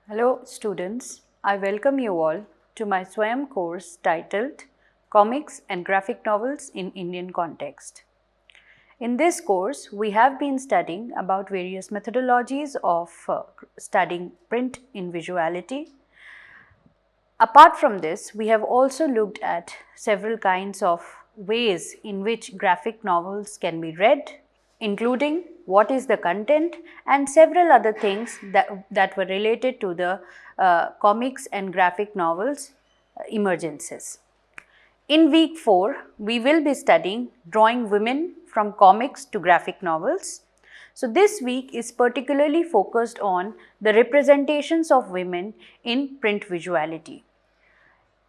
Hello students, I welcome you all to my Swayam course titled Comics and Graphic Novels in Indian Context. In this course, we have been studying about various methodologies of studying print in visuality. Apart from this, we have also looked at several kinds of ways in which graphic novels can be read, including what is the content and several other things that were related to the comics and graphic novels emergences. In week 4, we will be studying drawing women from comics to graphic novels. So, this week is particularly focused on the representations of women in print visuality.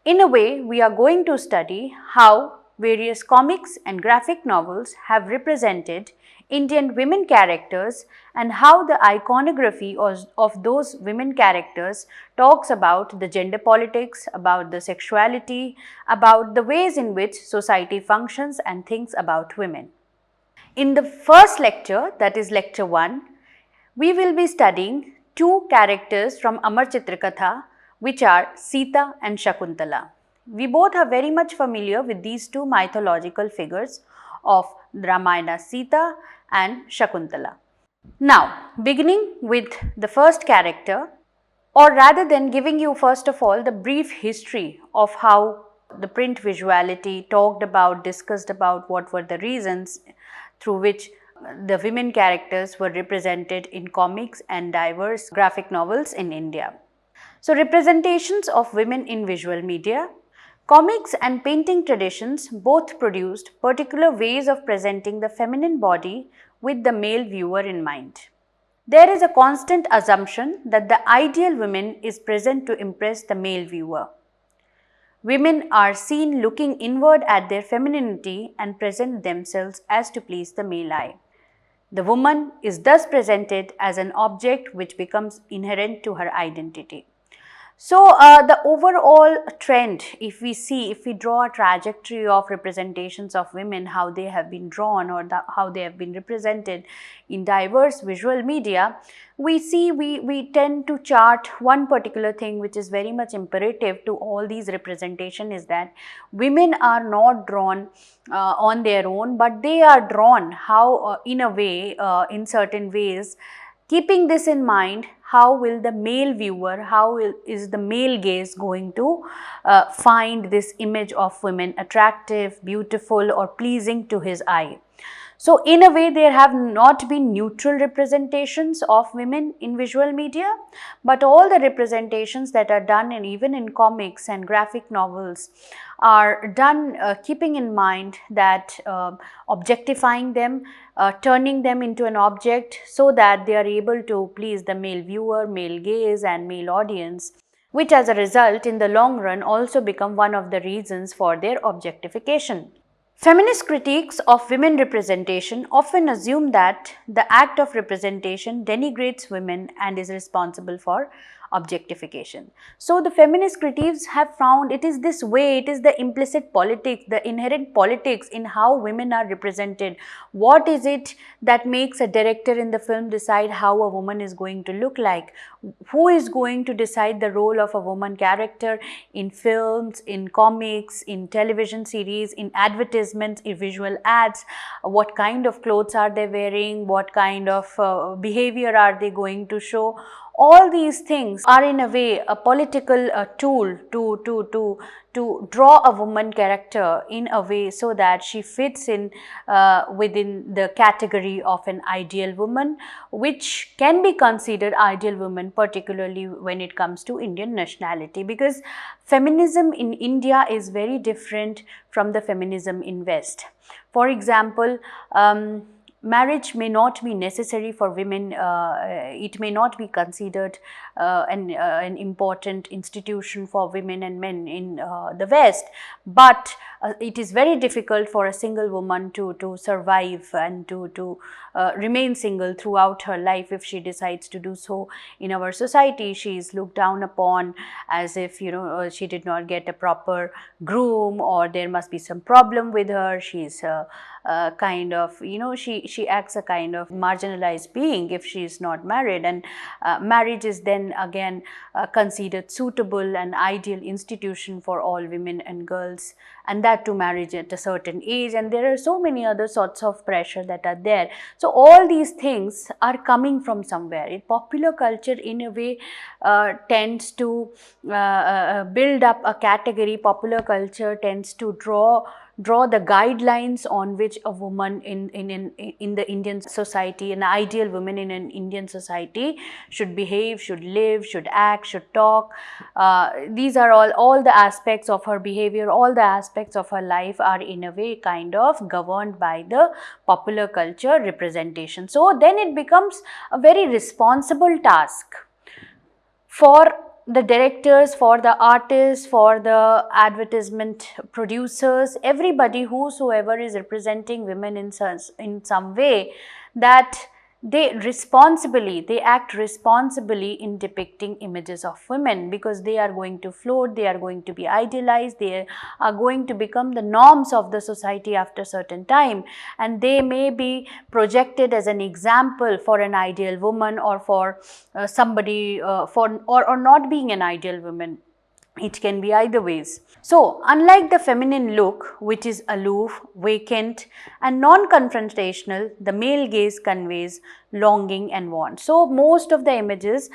In a way, we are going to study how various comics and graphic novels have represented Indian women characters and how the iconography of those women characters talks about the gender politics, about the sexuality, about the ways in which society functions and thinks about women. In the first lecture, that is lecture 1, we will be studying two characters from Amar Katha, which are Sita and Shakuntala. We both are very much familiar with these two mythological figures of Ramayana, Sita and Shakuntala. Now, beginning with the first character, or rather than giving you first of all the brief history of how the print visuality talked about, discussed about what were the reasons through which the women characters were represented in comics and diverse graphic novels in India. So, representations of women in visual media. Comics and painting traditions both produced particular ways of presenting the feminine body with the male viewer in mind. There is a constant assumption that the ideal woman is present to impress the male viewer. Women are seen looking inward at their femininity and present themselves as to please the male eye. The woman is thus presented as an object which becomes inherent to her identity. So, the overall trend, if we draw a trajectory of representations of women, how they have been drawn or how they have been represented in diverse visual media, we tend to chart one particular thing which is very much imperative to all these representation is that women are not drawn on their own, but they are drawn how in a way, in certain ways. Keeping this in mind, how will the male viewer, is the male gaze going to find this image of women attractive, beautiful or pleasing to his eye? So, in a way there have not been neutral representations of women in visual media, but all the representations that are done and even in comics and graphic novels are done keeping in mind that objectifying them, turning them into an object so that they are able to please the male viewer, male gaze and male audience, which as a result in the long run also become one of the reasons for their objectification. Feminist critiques of women representation often assume that the act of representation denigrates women and is responsible for objectification. So, the feminist critiques have found it is this way, it is the implicit politics, the inherent politics in how women are represented. What is it that makes a director in the film decide how a woman is going to look like? Who is going to decide the role of a woman character in films, in comics, in television series, in advertisements, in visual ads? What kind of clothes are they wearing? What kind of behavior are they going to show? All these things are in a way a political tool to draw a woman character in a way so that she fits in within the category of an ideal woman, which can be considered ideal woman particularly when it comes to Indian nationality, because feminism in India is very different from the feminism in West. For example, marriage may not be necessary for women, it may not be considered an important institution for women and men in the West, but it is very difficult for a single woman to survive and to remain single throughout her life if she decides to do so. In our society, she is looked down upon as if she did not get a proper groom, or there must be some problem with her. She is kind of, she acts a kind of marginalized being if she is not married, and marriage is then again considered suitable and ideal institution for all women and girls, and that to marriage at a certain age, and there are so many other sorts of pressure that are there. So all these things are coming from somewhere. Popular culture in a way tends to build up a category. Popular culture tends to draw the guidelines on which a woman in the Indian society, an ideal woman in an Indian society, should behave, should live, should act, should talk. These are all the aspects of her behavior, all the aspects of her life are in a way kind of governed by the popular culture representation. So then it becomes a very responsible task for the directors, for the artists, for the advertisement producers, everybody whosoever is representing women in some way, that they act responsibly in depicting images of women, because they are going to float, they are going to be idealized, they are going to become the norms of the society after a certain time, and they may be projected as an example for an ideal woman, or for somebody or not being an ideal woman. It can be either ways. So, unlike the feminine look, which is aloof, vacant and non-confrontational, the male gaze conveys longing and want. So, most of the images,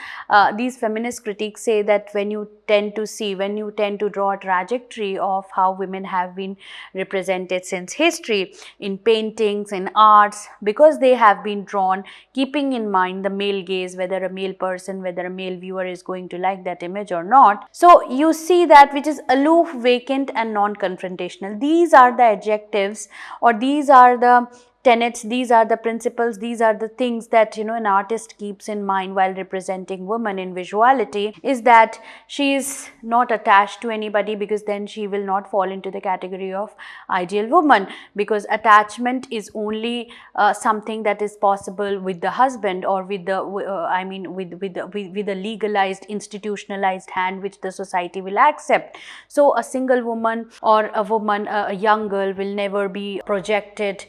these feminist critics say that when you tend to draw a trajectory of how women have been represented since history, in paintings, in arts, because they have been drawn keeping in mind the male gaze, whether a male person, whether a male viewer is going to like that image or not. So, you see that which is aloof, vacant and non-confrontational. These are the adjectives, or these are the tenets, these are the principles, these are the things that an artist keeps in mind while representing woman in visuality, is that she is not attached to anybody, because then she will not fall into the category of ideal woman, because attachment is only something that is possible with the husband, or with the with the legalized, institutionalized hand which the society will accept. So a single woman, or a woman, a young girl, will never be projected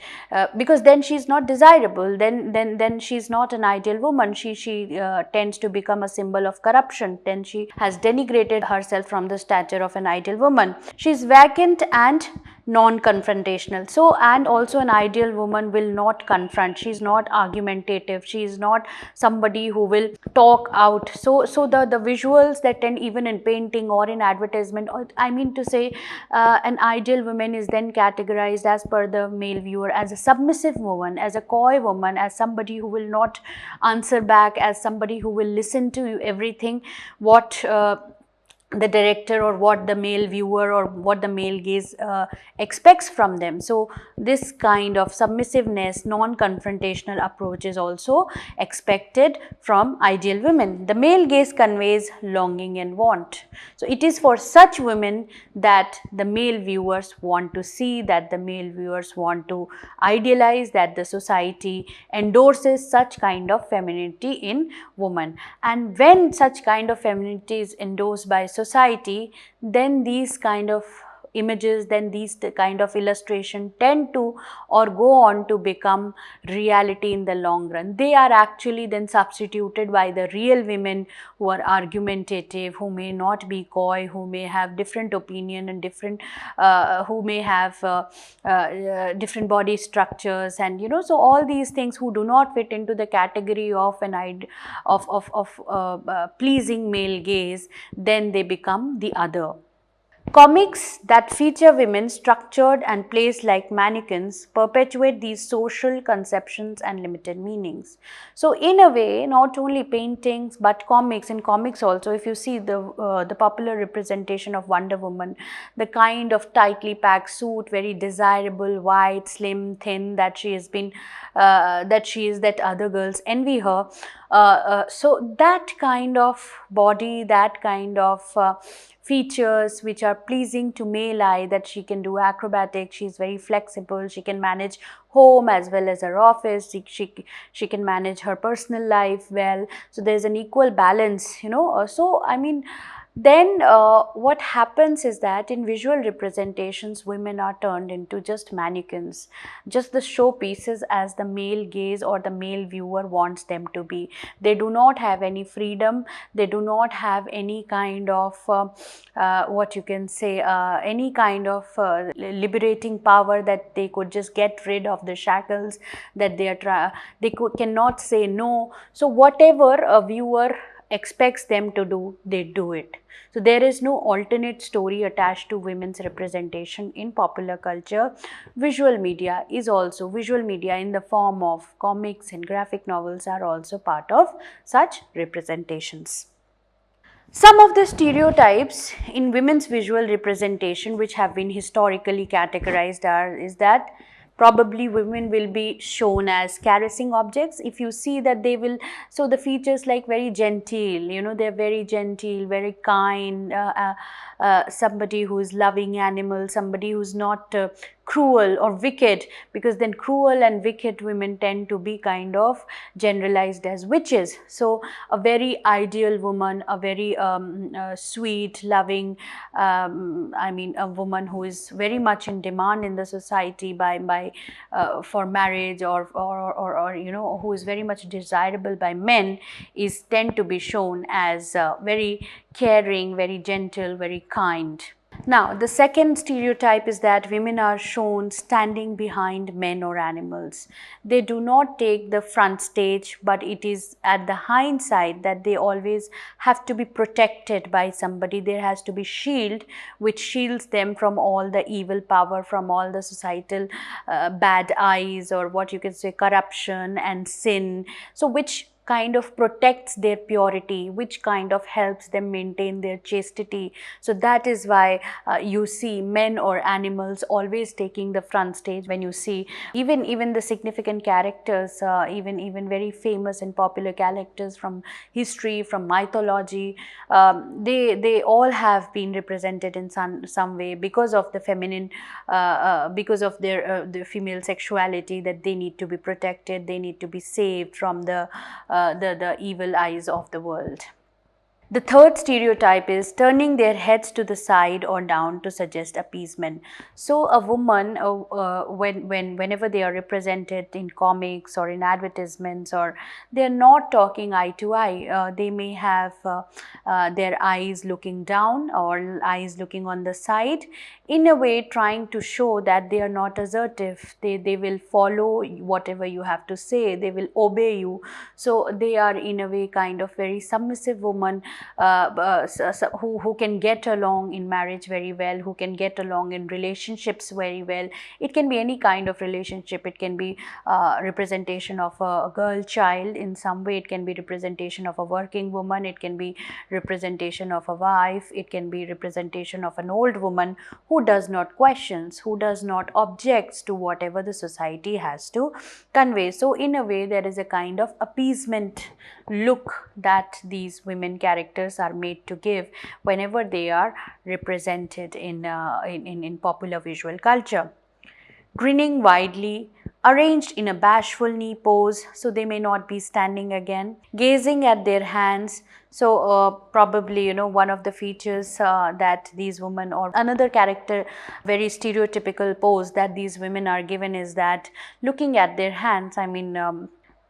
because then she is not desirable, then she is not an ideal woman. She tends to become a symbol of corruption, then she has denigrated herself from the stature of an ideal woman. She is vacant and non-confrontational. So, and also an ideal woman will not confront, she is not argumentative, she is not somebody who will talk out. So the visuals that tend, even in painting or in advertisement, or I mean to say an ideal woman is then categorized as per the male viewer as a submissive woman, as a coy woman, as somebody who will not answer back, as somebody who will listen to you everything what the director, or what the male viewer, or what the male gaze expects from them. So this kind of submissiveness, non-confrontational approach is also expected from ideal women. The male gaze conveys longing and want. So it is for such women that the male viewers want to see, that the male viewers want to idealize, that the society endorses such kind of femininity in woman. And when such kind of femininity is endorsed by society, then these kind of images, then these kind of illustration tend to, or go on to become reality in the long run. They are actually then substituted by the real women who are argumentative, who may not be coy, who may have different opinion and different who may have different body structures, and so all these things, who do not fit into the category of an pleasing male gaze, then they become the other. Comics that feature women structured and placed like mannequins perpetuate these social conceptions and limited meanings. So in a way, not only paintings but comics, in comics also, if you see the popular representation of Wonder Woman, the kind of tightly packed suit, very desirable, white, slim, thin, that she has been, that other girls envy her. So that kind of body, that kind of features which are pleasing to male eye, that she can do acrobatics, she is very flexible, she can manage home as well as her office, she can manage her personal life well. So there is an equal balance, so I mean, Then what happens is that in visual representations, women are turned into just mannequins, just the showpieces as the male gaze or the male viewer wants them to be. They do not have any freedom. They do not have any kind of what you can say, any kind of liberating power that they could just get rid of the shackles that cannot say no. So whatever a viewer expects them to do, they do it. So there is no alternate story attached to women's representation in popular culture. Visual media in the form of comics and graphic novels are also part of such representations. Some of the stereotypes in women's visual representation which have been historically categorized is that probably women will be shown as caressing objects. If you see that they will, so the features like very genteel, they're very gentle, very kind, somebody who is loving animals, somebody who's not cruel or wicked, because then cruel and wicked women tend to be kind of generalized as witches. So a very ideal woman, a very sweet, loving, a woman who is very much in demand in the society by for marriage, or who is very much desirable by men, is tend to be shown as very caring, very gentle, very kind. Now, the second stereotype is that women are shown standing behind men or animals. They do not take the front stage, but it is at the hindsight that they always have to be protected by somebody. There has to be shield which shields them from all the evil power, from all the societal bad eyes, or what you can say, corruption and sin. So which kind of protects their purity, which kind of helps them maintain their chastity. So that is why you see men or animals always taking the front stage. When you see even the significant characters, even very famous and popular characters from history, from mythology, they all have been represented in some way because of the feminine, because of their female sexuality, that they need to be protected, they need to be saved from the evil eyes of the world. The third stereotype is turning their heads to the side or down to suggest appeasement. So a woman, whenever they are represented in comics or in advertisements, or they are not talking eye to eye, they may have their eyes looking down or eyes looking on the side, in a way trying to show that they are not assertive. They will follow whatever you have to say, they will obey you. So they are in a way kind of very submissive woman, who can get along in marriage very well, who can get along in relationships very well. It can be any kind of relationship. It can be representation of a girl child in some way, it can be representation of a working woman, it can be representation of a wife, it can be representation of an old woman who does not questions, who does not objects to whatever the society has to convey. So in a way there is a kind of appeasement look that these women characters are made to give whenever they are represented in popular visual culture. Grinning widely, arranged in a bashful knee pose, so they may not be standing again, gazing at their hands. So probably one of the features that these women, or another character, very stereotypical pose that these women are given, is that looking at their hands.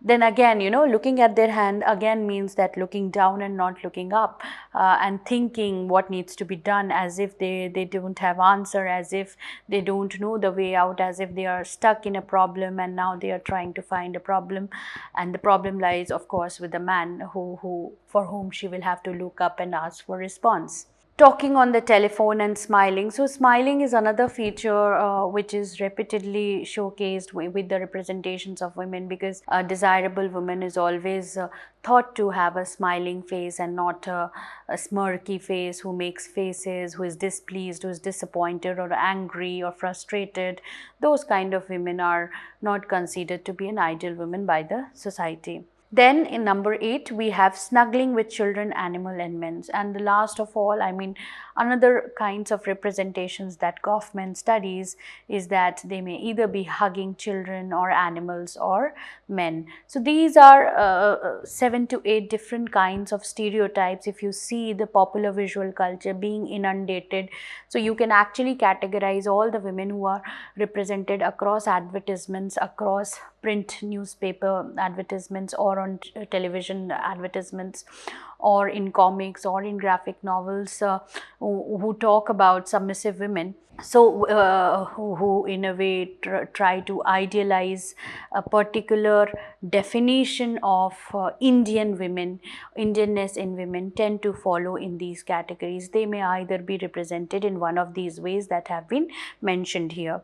Then again, looking at their hand again means that looking down and not looking up, and thinking what needs to be done, as if they don't have answer, as if they don't know the way out, as if they are stuck in a problem and now they are trying to find a problem. And the problem lies, of course, with the man for whom she will have to look up and ask for response. Talking on the telephone and smiling. So smiling is another feature which is repeatedly showcased with the representations of women, because a desirable woman is always thought to have a smiling face and not a smirky face, who makes faces, who is displeased, who is disappointed or angry or frustrated. Those kind of women are not considered to be an ideal woman by the society. Then in number 8, we have snuggling with children, animal and men. And the last of all, another kinds of representations that Goffman studies is that they may either be hugging children or animals or men. So these are 7 to 8 different kinds of stereotypes. If you see the popular visual culture being inundated, so you can actually categorize all the women who are represented across advertisements, across print newspaper advertisements, or on television advertisements, or in comics, or in graphic novels, who talk about submissive women. So who in a way try to idealize a particular definition of Indian women, Indianness in women, tend to follow in these categories. They may either be represented in one of these ways that have been mentioned here.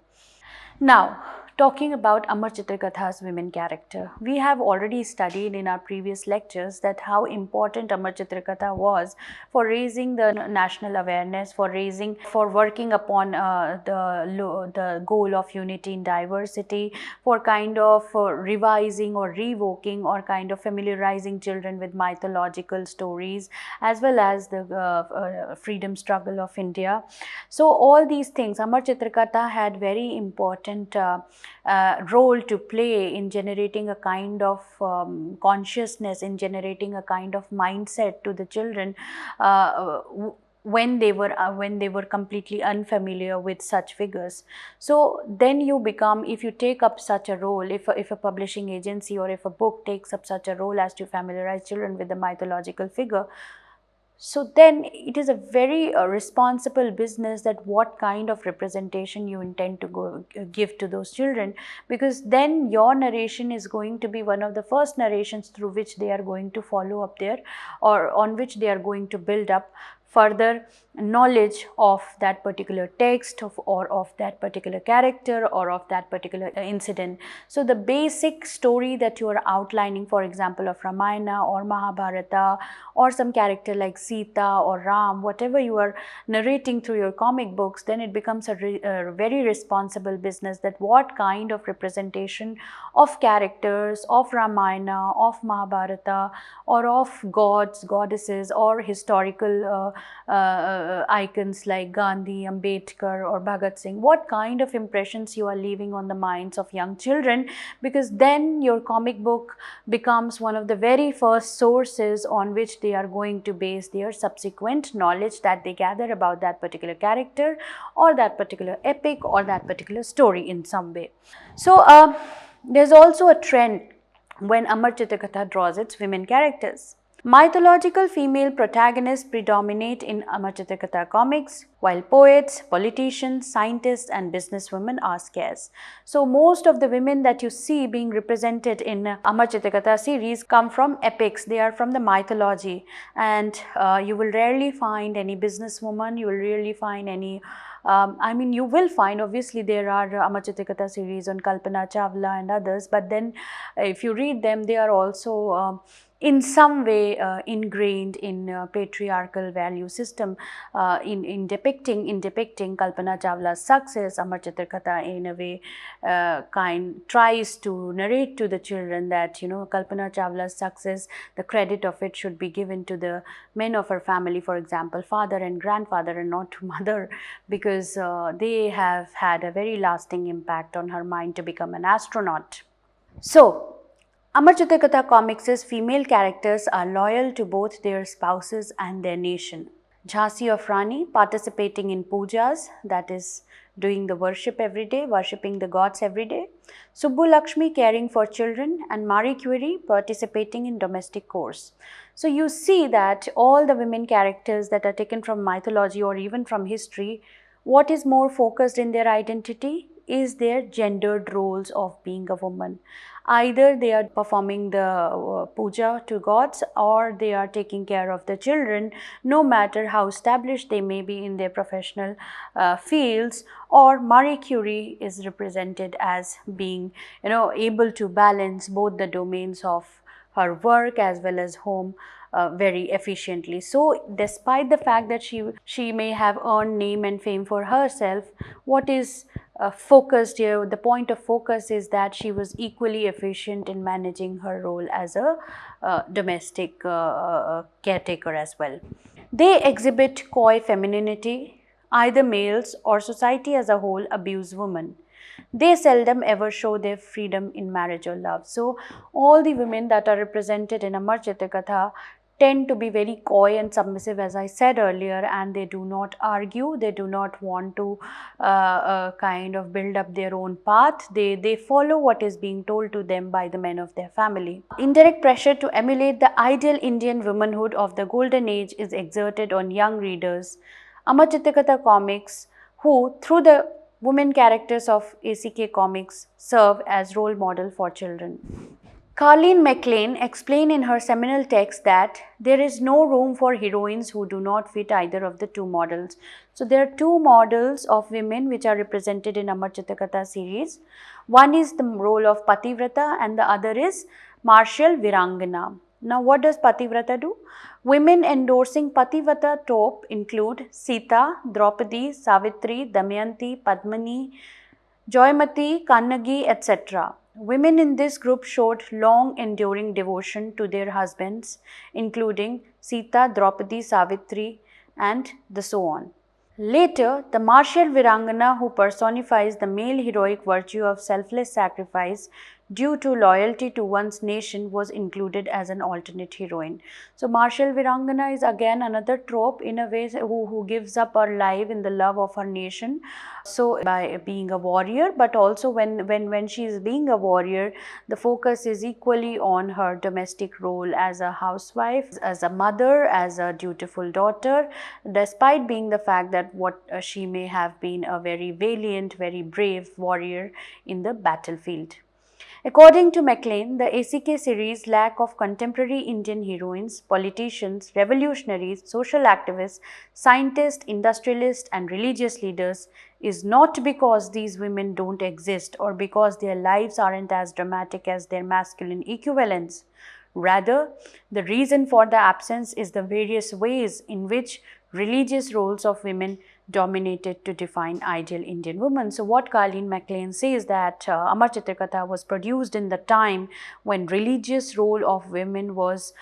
Now, talking about Amar Chitra Katha's women character, we have already studied in our previous lectures that how important Amar Chitra Katha was for raising the national awareness, for working upon the goal of unity in diversity, for kind of revising or revoking or kind of familiarizing children with mythological stories, as well as the freedom struggle of India. So all these things, Amar Chitra Katha had very important role to play in generating a kind of consciousness, in generating a kind of mindset to the children when they were completely unfamiliar with such figures. So then you become, if you take up such a role, if a publishing agency or if a book takes up such a role as to familiarize children with the mythological figure, so then it is a very responsible business that what kind of representation you intend to give to those children, because then your narration is going to be one of the first narrations through which they are going to follow up there, or on which they are going to build up further knowledge of that particular text, or of that particular character, or of that particular incident. So the basic story that you are outlining, for example of Ramayana or Mahabharata, or some character like Sita or Ram, whatever you are narrating through your comic books, then it becomes a very responsible business that what kind of representation of characters of Ramayana, of Mahabharata, or of gods, goddesses, or historical icons like Gandhi, Ambedkar or Bhagat Singh, what kind of impressions you are leaving on the minds of young children, because then your comic book becomes one of the very first sources on which they are going to base their subsequent knowledge that they gather about that particular character, or that particular epic, or that particular story in some way. So there's also a trend when Amar Chitra Katha draws its women characters. Mythological female protagonists predominate in Amar Chitra Katha comics, while poets, politicians, scientists and businesswomen are scarce. So most of the women that you see being represented in Amar Chitra Katha series come from epics, they are from the mythology, and you will rarely find any businesswoman, you will rarely find any you will find, obviously there are Amar Chitra Katha series on Kalpana Chawla and others, but then if you read them, they are also in some way ingrained in patriarchal value system. In depicting Kalpana Chawla's success, Amar Chitra Katha in a way tries to narrate to the children that Kalpana Chawla's success, the credit of it should be given to the men of her family, for example father and grandfather, and not to mother, because they have had a very lasting impact on her mind to become an astronaut. So Amar Chitra Katha comics' female characters are loyal to both their spouses and their nation. Jhansi of Rani participating in pujas, that is doing the worship every day, worshipping the gods every day. Subbu Lakshmi caring for children, and Marie Curie participating in domestic chores. So you see that all the women characters that are taken from mythology or even from history, what is more focused in their identity is their gendered roles of being a woman. Either they are performing the puja to gods, or they are taking care of the children, no matter how established they may be in their professional fields. Or Marie Curie is represented as being able to balance both the domains of her work as well as home very efficiently. So despite the fact that she may have earned name and fame for herself, what is focused here. The point of focus is that she was equally efficient in managing her role as a domestic caretaker as well. They exhibit coy femininity. Either males or society as a whole abuse women. They seldom ever show their freedom in marriage or love. So, all the women that are represented in Amar Chitra Katha tend to be very coy and submissive, as I said earlier, and they do not argue, they do not want to kind of build up their own path. They follow what is being told to them by the men of their family. Indirect pressure to emulate the ideal Indian womanhood of the golden age is exerted on young readers. Amar Chitra Katha comics, who through the women characters of ACK comics serve as role model for children. Carleen MacLean explained in her seminal text that there is no room for heroines who do not fit either of the two models. So there are two models of women which are represented in Amar Chitra Katha series. One is the role of Pativrata and the other is martial Virangana. Now what does Pativrata do? Women endorsing Pativrata trope include Sita, Draupadi, Savitri, Damayanti, Padmini, Joymati, Kannagi, etc. Women in this group showed long enduring devotion to their husbands, including Sita, Draupadi, Savitri, and so on. Later, the martial Virangana, who personifies the male heroic virtue of selfless sacrifice due to loyalty to one's nation, was included as an alternate heroine. So, martial Virangana is again another trope in a way who gives up her life in the love of her nation. So, by being a warrior, but also when she is being a warrior, the focus is equally on her domestic role as a housewife, as a mother, as a dutiful daughter, despite being the fact that she may have been a very valiant, very brave warrior in the battlefield. According to MacLean, the ACK series' lack of contemporary Indian heroines, politicians, revolutionaries, social activists, scientists, industrialists, and religious leaders is not because these women don't exist or because their lives aren't as dramatic as their masculine equivalents. Rather, the reason for the absence is the various ways in which religious roles of women dominated to define ideal Indian women. So what Carleen MacLean says that Amar Chitra Katha was produced in the time when religious role of women was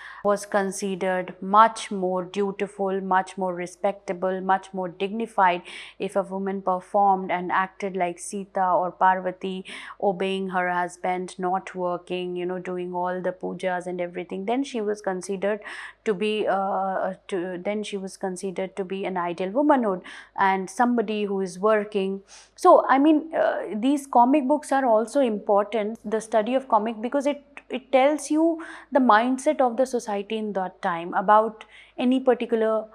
considered much more dutiful, much more respectable, much more dignified. If a woman performed and acted like Sita or Parvati, obeying her husband, not working, doing all the pujas and everything, then she was considered to be an ideal womanhood and somebody who is working. So I mean, these comic books are also important, the study of comic, because it tells you the mindset of the society in that time about any particular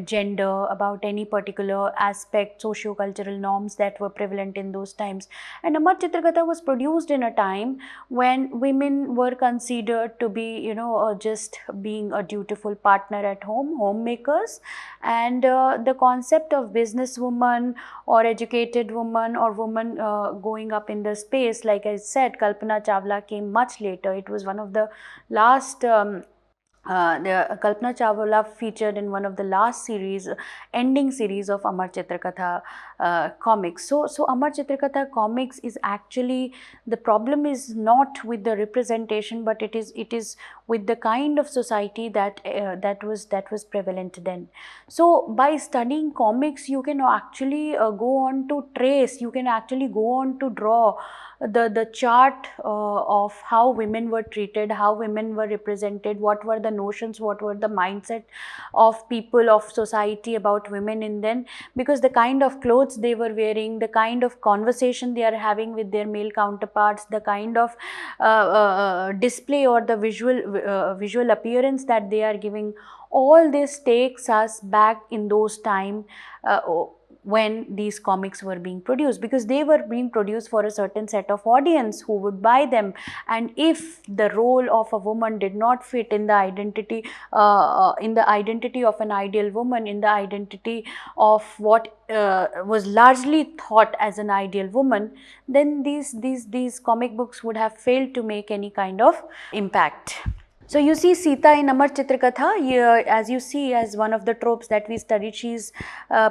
gender, about any particular aspect, socio-cultural norms that were prevalent in those times. And Amar Chitra Katha was produced in a time when women were considered to be, just being a dutiful partner at home, homemakers, and the concept of businesswoman or educated woman or woman going up in the space, like I said, Kalpana Chawla came much later. It was one of the last Kalpana Chawla featured in one of the last series, ending series of Amar Chitra Katha comics. So Amar Chitra Katha comics is actually, the problem is not with the representation, but it is with the kind of society that was prevalent then. So by studying comics, you can actually go on to trace, you can actually go on to draw the chart of how women were treated, how women were represented, what were the notions, what were the mindset of people, of society about women in then, because the kind of clothes they were wearing, the kind of conversation they are having with their male counterparts, the kind of display or the visual appearance that they are giving, all this takes us back in those time when these comics were being produced, because they were being produced for a certain set of audience who would buy them. And if the role of a woman did not fit in the identity of an ideal woman, in the identity of what was largely thought as an ideal woman, then these comic books would have failed to make any kind of impact. So you see Sita in Amar Chitra Katha, as you see, as one of the tropes that we studied, she's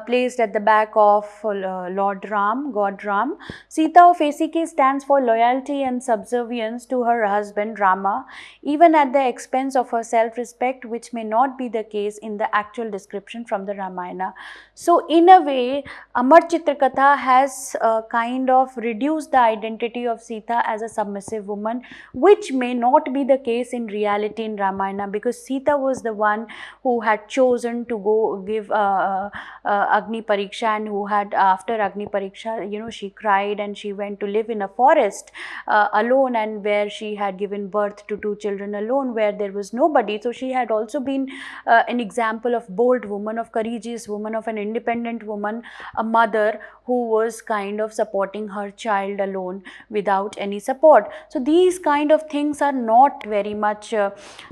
placed at the back of Lord Ram, God Ram. Sita of ACK stands for loyalty and subservience to her husband Rama, even at the expense of her self-respect, which may not be the case in the actual description from the Ramayana. So in a way, Amar Chitra Katha has kind of reduced the identity of Sita as a submissive woman, which may not be the case in reality in Ramayana, because Sita was the one who had chosen to go give Agni Pariksha, and who had, after Agni Pariksha, she cried and she went to live in a forest alone, and where she had given birth to 2 children alone, where there was nobody. So she had also been an example of bold woman, of courageous woman, of an independent woman, a mother who was kind of supporting her child alone without any support. So these kind of things are not very much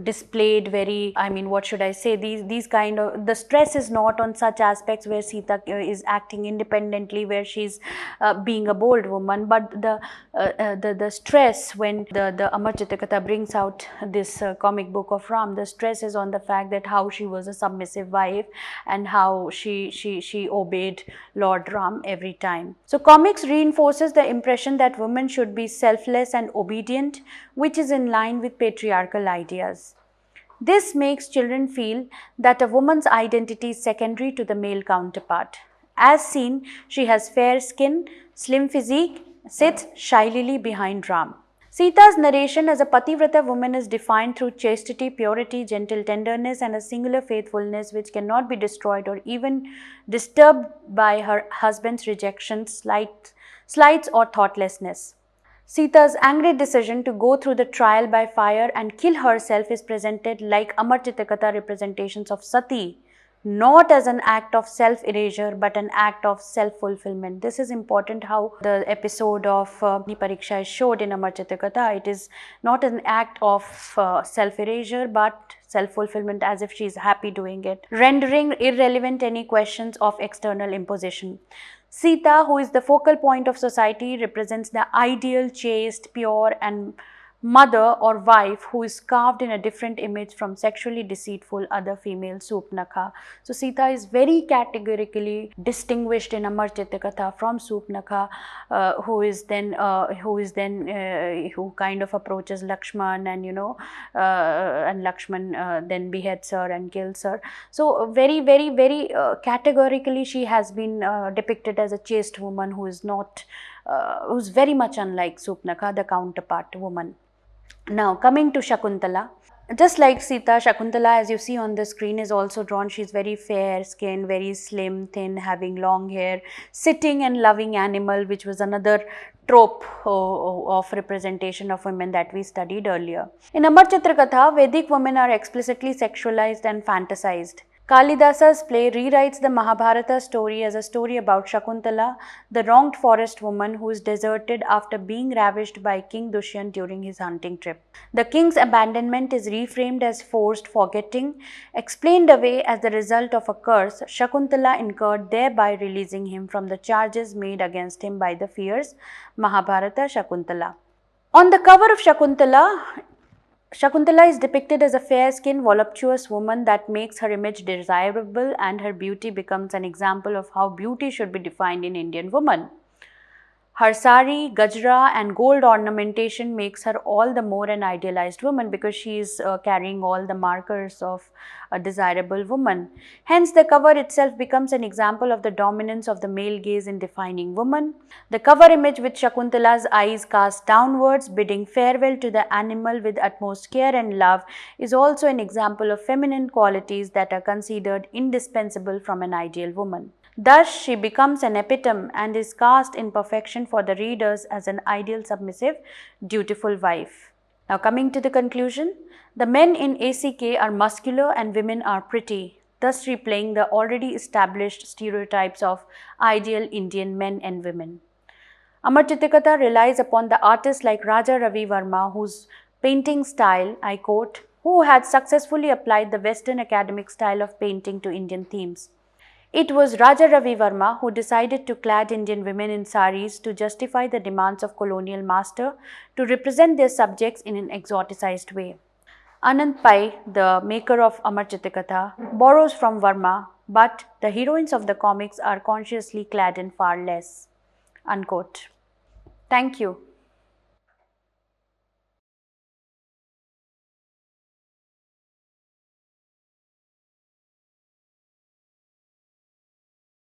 displayed, what should I say, these kind of, the stress is not on such aspects where Sita is acting independently, where she's being a bold woman, but the stress when the Amar Chitra Katha brings out this comic book of Ram, the stress is on the fact that how she was a submissive wife and how she obeyed Lord Ram every time. So comics reinforces the impression that women should be selfless and obedient, which is in line with patriarchal ideas. This makes children feel that a woman's identity is secondary to the male counterpart. As seen, she has fair skin, slim physique, sits shylily behind Ram. Sita's narration as a Pativrata woman is defined through chastity, purity, gentle tenderness, and a singular faithfulness which cannot be destroyed or even disturbed by her husband's rejection, slights, or thoughtlessness. Sita's angry decision to go through the trial by fire and kill herself is presented like Amar Chitra Katha representations of Sati, not as an act of self-erasure but an act of self-fulfillment. This is important, how the episode of Agni Pariksha is showed in Amar Chitra Katha. It is not an act of self-erasure but self-fulfillment, as if she is happy doing it, rendering irrelevant any questions of external imposition. Sita, who is the focal point of society, represents the ideal, chaste, pure and mother or wife who is carved in a different image from sexually deceitful other female Supnakha. So Sita is very categorically distinguished in Amar Chitra Katha from Supnakha, who kind of approaches Lakshman, and Lakshman then beheads her and kills her. So very categorically she has been depicted as a chaste woman who is not who's very much unlike Supnakha, the counterpart woman. Now coming to Shakuntala, just like Sita, Shakuntala, as you see on the screen, is also drawn. She's very fair skinned, very slim, thin, having long hair, sitting and loving animal, which was another trope of representation of women that we studied earlier. In Amar Chitra Katha, Vedic women are explicitly sexualized and fantasized. Kalidasa's play rewrites the Mahabharata story as a story about Shakuntala, the wronged forest woman who is deserted after being ravished by King Dushyant during his hunting trip. The king's abandonment is reframed as forced forgetting, explained away as the result of a curse Shakuntala incurred, thereby releasing him from the charges made against him by the fierce Mahabharata Shakuntala. On the cover of Shakuntala is depicted as a fair-skinned, voluptuous woman that makes her image desirable, and her beauty becomes an example of how beauty should be defined in Indian woman. Her sari, gajra and gold ornamentation makes her all the more an idealized woman, because she is carrying all the markers of a desirable woman. Hence, the cover itself becomes an example of the dominance of the male gaze in defining woman. The cover image with Shakuntala's eyes cast downwards, bidding farewell to the animal with utmost care and love, is also an example of feminine qualities that are considered indispensable from an ideal woman. Thus, she becomes an epitome and is cast in perfection for the readers as an ideal, submissive, dutiful wife. Now coming to the conclusion, the men in ACK are muscular and women are pretty, thus replaying the already established stereotypes of ideal Indian men and women. Amar Chitra Katha relies upon the artists like Raja Ravi Verma, whose painting style, I quote, who had successfully applied the Western academic style of painting to Indian themes. It was Raja Ravi Verma who decided to clad Indian women in saris to justify the demands of colonial master to represent their subjects in an exoticized way. Anand Pai, the maker of Amar Katha, borrows from Verma, but the heroines of the comics are consciously clad in far less. Unquote. Thank you.